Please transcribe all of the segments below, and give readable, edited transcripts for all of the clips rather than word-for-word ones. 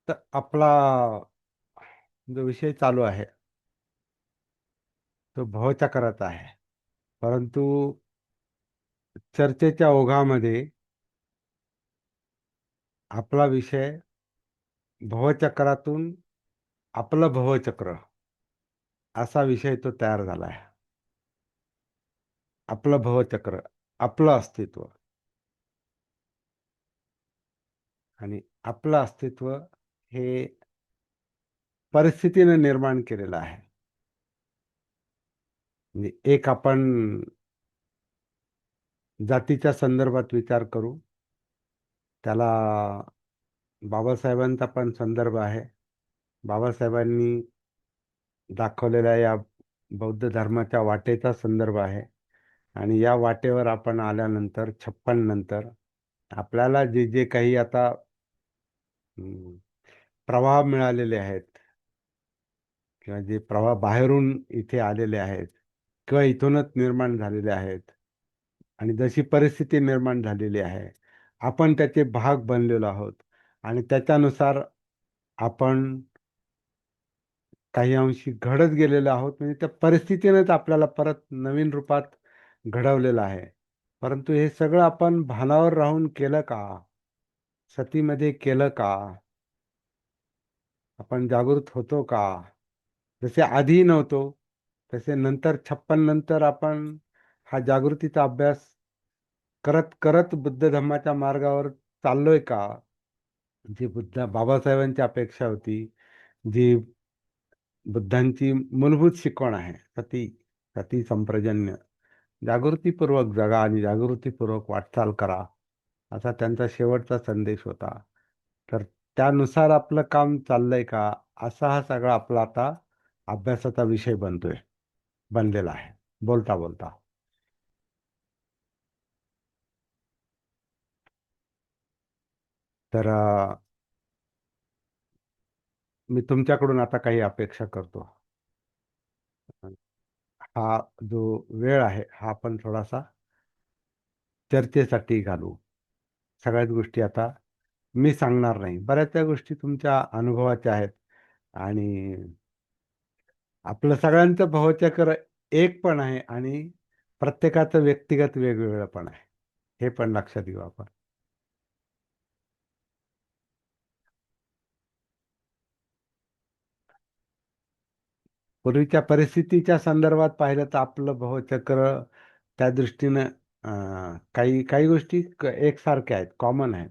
तर आपला जो विषय चालू आहे तो भवचक्राचा आहे. परंतु चर्चेच्या ओघामध्ये आपला विषय भवचक्रातून आपलं भवचक्र असा विषय तो तयार झाला आहे. आपलं भवचक्र, आपलं अस्तित्व, आणि आपलं अस्तित्व हे परिस्थितीने निर्माण केलेलं आहे. म्हणजे एक आपण जातीच्या संदर्भात विचार करू, त्याला बाबासाहेबांचा पण संदर्भ आहे. बाबासाहेबांनी दाखवलेल्या या बौद्ध धर्माच्या वाटेचा संदर्भ आहे. आणि या वाटेवर आपण आल्यानंतर 56 नंतर आपल्याला जे जे काही आता हम्म, प्रवाह मिळालेले आहेत, किंवा जे प्रवाह बाहेरून इथे आलेले आहेत किंवा इथूनच निर्माण झालेले आहेत, आणि जशी परिस्थिती निर्माण झालेली आहे, आपण त्याचे भाग बनलेलो आहोत. आणि त्याच्यानुसार आपण काही अंशी घडत गेलेलो आहोत. म्हणजे त्या परिस्थितीनेच आपल्याला परत नवीन रूपात घडवलेलं आहे. परंतु हे सगळं आपण भानावर राहून केलं का? सतीमध्ये केलं का? आपण जागृत होतो का? जसे आधी नव्हतो तसे नंतर 56 नंतर आपण हा जागृतीचा अभ्यास करत करत बुद्ध धम्माच्या मार्गावर चाललोय का? जी बाबासाहेबांची अपेक्षा होती, जी बुद्धांची मूलभूत शिकवण आहे, सती सती संप्रजन्य, जागृतीपूर्वक जगा आणि जागृतीपूर्वक वाटचाल करा, असा त्यांचा शेवटचा संदेश होता. तर त्यानुसार आपलं काम चाललंय का? असा हा सगळा आपला आता अभ्यासाचा विषय बनलेला आहे, बोलता बोलता. तर मी तुमच्याकडून आता काही अपेक्षा करतो. हा जो वेळ आहे हा आपण थोडासा चर्चेसाठी घालू. सगळ्याच गोष्टी आता मी सांगणार नाही, बऱ्याचशा गोष्टी तुमच्या अनुभवाच्या आहेत. आणि आपलं सगळ्यांचं भावचक्र एक पण आहे, आणि प्रत्येकाचं व्यक्तिगत वेगवेगळं पण आहे, हे पण लक्षात घेऊ आपण. पूर्वीच्या परिस्थितीच्या संदर्भात पाहिलं तर आपलं भावचक्र त्या दृष्टीनं काही काही गोष्टी एकसारख्या आहेत, कॉमन आहेत.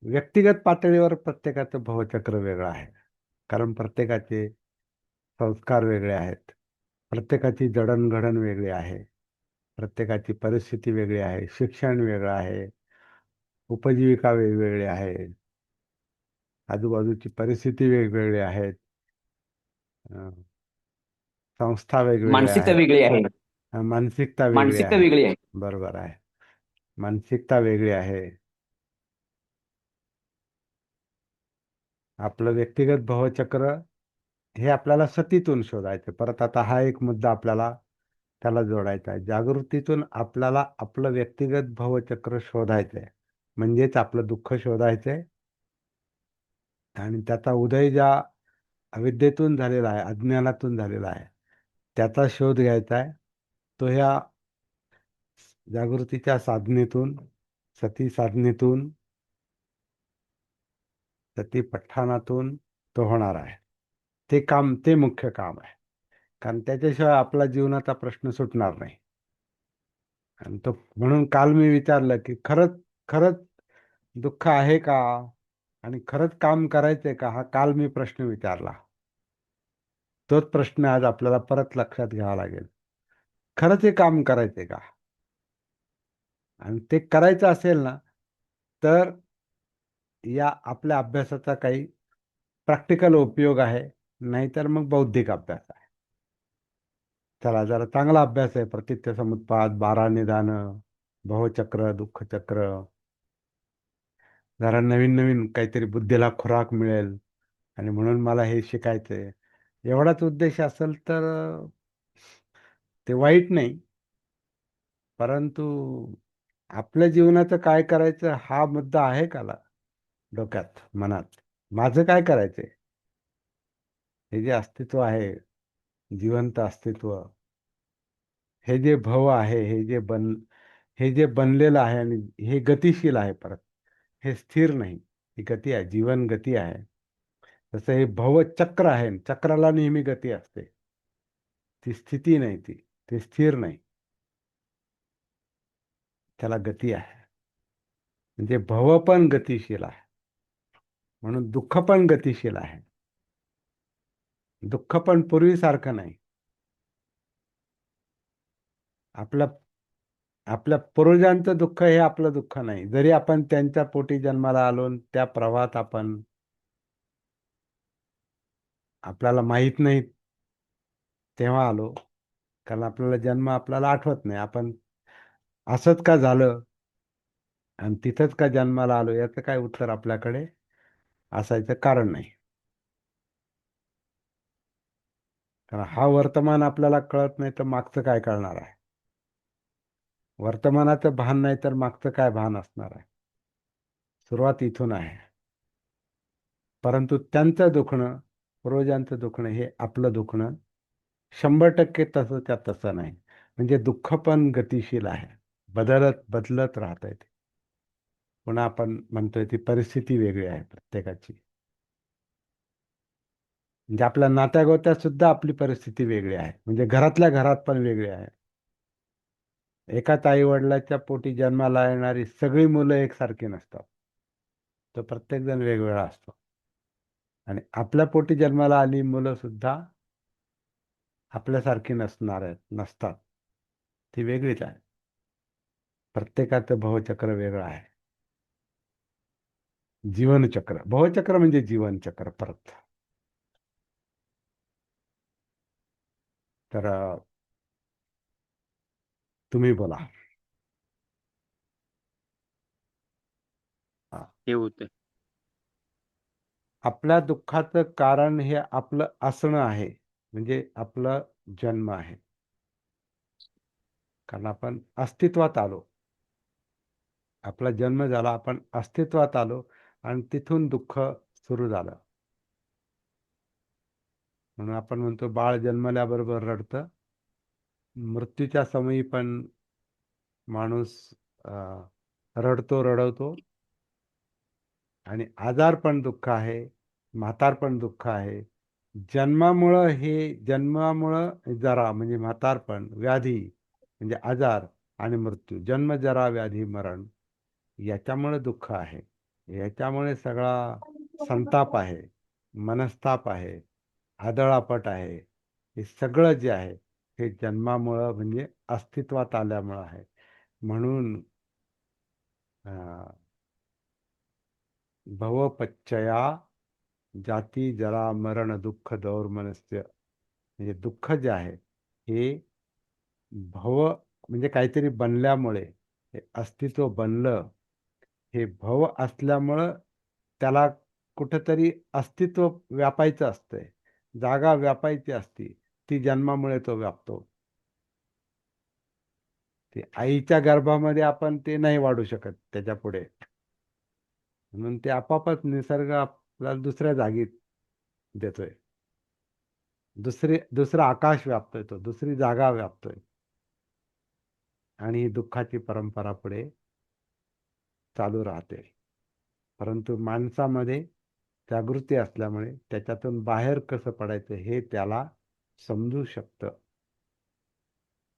व्यक्तिगत पातळीवर प्रत्येकाचं भावचक्र वेगळं आहे, कारण प्रत्येकाचे संस्कार वेगळे आहेत, प्रत्येकाची जडणघडण वेगळी आहे, प्रत्येकाची परिस्थिती वेगळी आहे, शिक्षण वेगळं आहे, उपजीविका वेगवेगळी आहे, आजूबाजूची परिस्थिती वेगवेगळी आहेत, अं, संस्था वेगवेगळ्या मानसिकता आहेत, वेगळी आहे. मानसिकता वेगळी मानसिकता आहे. वेगळी आहे. बरोबर आहे, मानसिकता वेगळी आहे. आपलं व्यक्तिगत भावचक्र हे आपल्याला सतीतून शोधायचं. परत आता हा एक मुद्दा आपल्याला त्याला जोडायचा आहे. जागृतीतून आपल्याला आपलं व्यक्तिगत भावचक्र शोधायचंय, म्हणजेच आपलं दुःख शोधायचंय. आणि त्याचा उदय ज्या अविद्येतून झालेला आहे, अज्ञानातून झालेला आहे, त्याचा शोध घ्यायचा आहे. तो ह्या जागृतीच्या साधनेतून, सती साधनेतून, सती पठणातून तो होणार आहे. ते काम, ते मुख्य काम आहे. कारण त्याच्याशिवाय आपला जीवनाचा प्रश्न सुटणार नाही. आणि तो म्हणून काल मी विचारलं की खरंच खरंच दुःख आहे का, आणि खरंच काम करायचंय का, हा काल मी प्रश्न विचारला. तोच प्रश्न आज आपल्याला परत लक्षात घ्यावा लागेल. खरंच हे काम करायचंय का? आणि ते करायचं असेल ना, तर या आपल्या अभ्यासाचा काही प्रॅक्टिकल उपयोग आहे, नाहीतर मग बौद्धिक अभ्यास आहे. चला, जरा चांगला अभ्यास आहे. प्रतीच्य समुत्पाद, 12 निदान, भवचक्र, दुःखचक्र. जरा नवीन नवीन काहीतरी बुद्धीला खुराक मिळेल, आणि म्हणून मला हे शिकायचंय, एवढाच उद्देश असेल तर ते वाईट नाही. परंतु आपल्या जीवनाचं काय करायचं हा मुद्दा आहे का डोक्यात, मनात? माझं काय करायचंय? हे जे अस्तित्व आहे, जिवंत अस्तित्व, हे जे भव आहे, हे जे बनलेलं आहे आणि हे गतिशील आहे परत. हे स्थिर नाही. ही गती आहे, जीवन गती आहे. तसं हे भव चक्र आहे, चक्राला नेहमी गती असते. ती स्थिती नाही, ती स्थिर नाही. त्याला गती आहे. म्हणजे भव पण गतिशील आहे, म्हणून दुःख पण गतिशील आहे. दुःख पण पूर्वीसारखं नाही. आपल्या आपल्या पूर्वजांचं दुःख हे आपलं दुःख नाही. जरी आपण त्यांच्या पोटी जन्माला आलो आणि त्या प्रवाहात आपण, आपल्याला माहित नाही तेव्हा आलो, कारण आपल्याला जन्म आपल्याला आठवत नाही. आपण असंच का झालं आणि तिथंच का जन्माला आलो याचं काय उत्तर आपल्याकडे असायचं कारण नाही. कारण हा वर्तमान आपल्याला कळत नाही तर मागचं काय कळणार आहे? वर्तमानाचं भान नाही तर मागचं काय भान असणार आहे? सुरुवात इथून आहे. परंतु त्यांचं दुखणं, पूर्वजांचं दुखणं हे आपलं दुखणं 100% तसं त्या तसं नाही. म्हणजे दुःख पण गतिशील आहे, बदलत राहत आहे ते. पुन्हा आपण म्हणतोय ती परिस्थिती वेगळी आहे प्रत्येकाची. म्हणजे आपल्या नात्यागोत्यात सुद्धा आपली परिस्थिती वेगळी आहे, म्हणजे घरातल्या घरात पण वेगळी आहे. एकाच आई वडिलाच्या पोटी जन्माला येणारी सगळी मुलं एकसारखी नसतात. तो प्रत्येक जण वेगवेगळा असतो. आणि आपल्या पोटी जन्माला आली मुलं सुद्धा आपल्यासारखी नसतात. ती वेगळीच आहे. प्रत्येकाचं भवचक्र वेगळं आहे. जीवनचक्र, भवचक्र म्हणजे जीवनचक्र परत. तर तुम्ही बोला. हा. हे होतं. आपल्या दुःखाचं कारण हे आपलं असणं आहे, म्हणजे आपलं जन्म आहे. कारण आपण अस्तित्वात आलो, आपला जन्म झाला, आपण अस्तित्वात आलो आणि तिथून दुःख सुरू झालं. म्हणून आपण म्हणतो बाळ जन्मल्याबरोबर रडतं. मृत्यूच्या समयी पण माणूस रडतो, रडवतो. आणि आजार पण दुःख आहे, म्हातारपण दुःख आहे. जन्मामुळं जरा म्हणजे म्हातारपण, व्याधी म्हणजे आजार आणि मृत्यू, जन्म जरा व्याधी मरण, याच्यामुळे दुःख आहे. याच्यामुळे सगळा संताप आहे, मनस्ताप आहे, आदळापट आहे. हे सगळं जे आहे हे जन्मामुळं म्हणजे अस्तित्वात आल्यामुळं आहे. म्हणून भवपच्चया जाती जरा मरण दुःख दौर्मनस्य. म्हणजे दुःख जे आहे हे भव म्हणजे काहीतरी बनल्यामुळे, हे अस्तित्व बनलं, हे भव असल्यामुळं त्याला कुठंतरी अस्तित्व व्यापायचं असतंय, जागा व्यापायची असती. ती जन्मामुळे तो व्यापतो. ते आईच्या गर्भामध्ये आपण ते नाही वाढू शकत त्याच्या पुढे. म्हणून ते आपापच निसर्ग आपल्याला दुसऱ्या जागी देतोय. दुसरं आकाश व्यापतोय, तो दुसरी जागा व्यापतोय. आणि ही दुःखाची परंपरा पुढे चालू राहते. परंतु माणसामध्ये जागृती असल्यामुळे त्याच्यातून बाहेर कसं पडायचं हे त्याला समजू शकतं.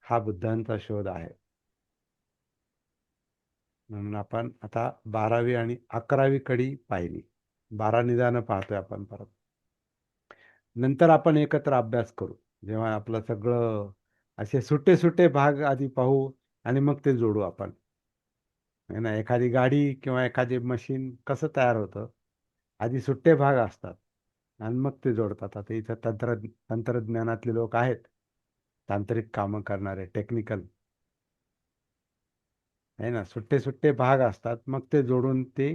हा बुद्धांचा शोध आहे. म्हणून आपण आता 12वी आणि 11वी कडी पाहिली. 12 निदानं पाहतोय आपण परत. नंतर आपण एकत्र अभ्यास करू, जेव्हा आपलं सगळं असे सुटे सुटे भाग आधी पाहू आणि मग ते जोडू आपण. है ना. एखादी गाडी किंवा एखादी मशीन कसं तयार होतं, आधी सुट्टे भाग असतात आणि मग ते जोडतात. आता इथं तंत्रज्ञानातले लोक आहेत, तांत्रिक कामं करणारे, टेक्निकल, आहे ना. सुट्टे सुट्टे भाग असतात, मग ते जोडून ते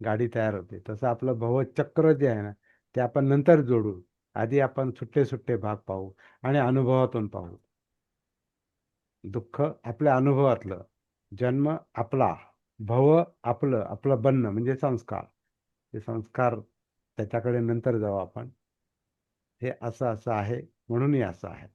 गाडी तयार होते. तसं आपलं भवचक्र जे आहे ना, ते आपण नंतर जोडू. आधी आपण सुट्टे सुट्टे भाग पाहू आणि अनुभवातून पाहू. दुःख आपल्या अनुभवातलं, जन्म आपला, भव आपलं बनणं म्हणजे संस्कार, ते संस्कार त्याच्याकडे नंतर जाऊ आपण. हे असं असं आहे म्हणून हे असं आहे.